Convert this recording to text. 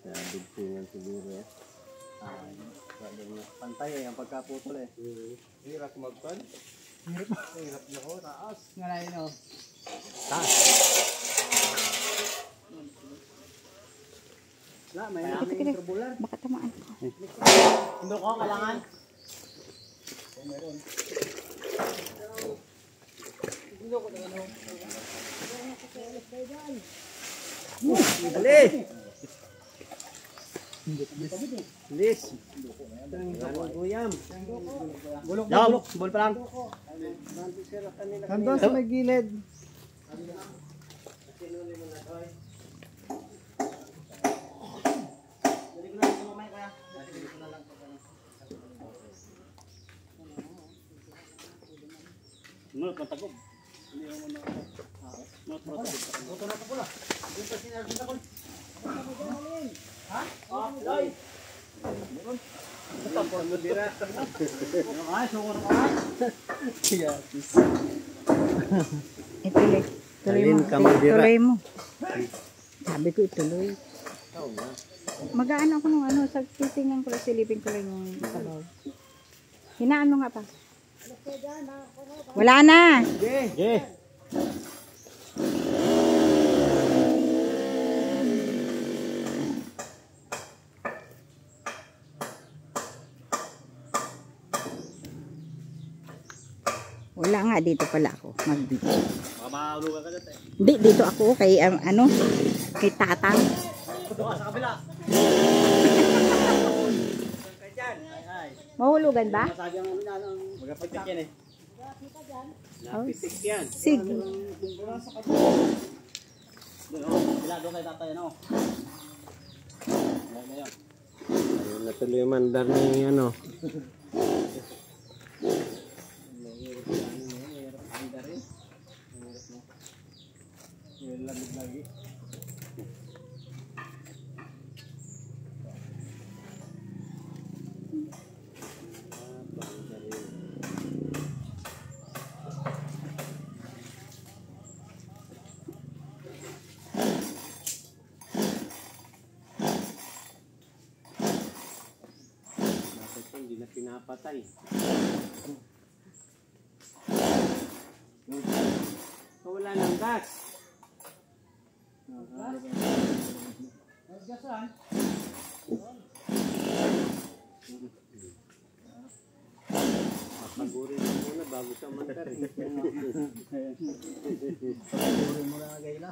Bigtingan siguro eh. Pantay eh, ang pagkaputol eh. Hirap magpan. Hirap na ko, taas. Ngalain o. Taas. Wala, may aming tubular. Baka tamaan ko. Hindi ko, kailangan. Meron. Hindi ko na ano. Dali! Bilis! Guyam! Bulok na, bulok! Bul pa lang! Nandun sa may gilid! Mulot na tagob. Hindi mo na mulot na tagob. Buto na tagob la. Yung pa sinarap na tagob. Ha? Oh, loy. Meron. Ito po ang dira. Ay, sungor ka. Yes. Ituloy. Tuloy mo. Sabi ko ituloy. Magaan ako nung ano, sa titingnan ko lang, silipin ko lang yung sabaw. Hinaan mo nga pa. Wala na. Okay. Wala nga, dito pala ako mag-video. Mamahalugan ka dito eh. Hindi, dito ako kay ano, kay Tatang. Doon sa kabila. Mahulugan ba? Masabi ang ano niya, magapitik yan eh. Napitik yan. Sige. Doon kay tatay ano. Ayun na tuloy yung mandar ni ano. Lamig lagi. Hindi na pinapatay. Wala ng gas. Gasan. Pagurin mo muna bago sa mandar. Pagurin mo na gayla.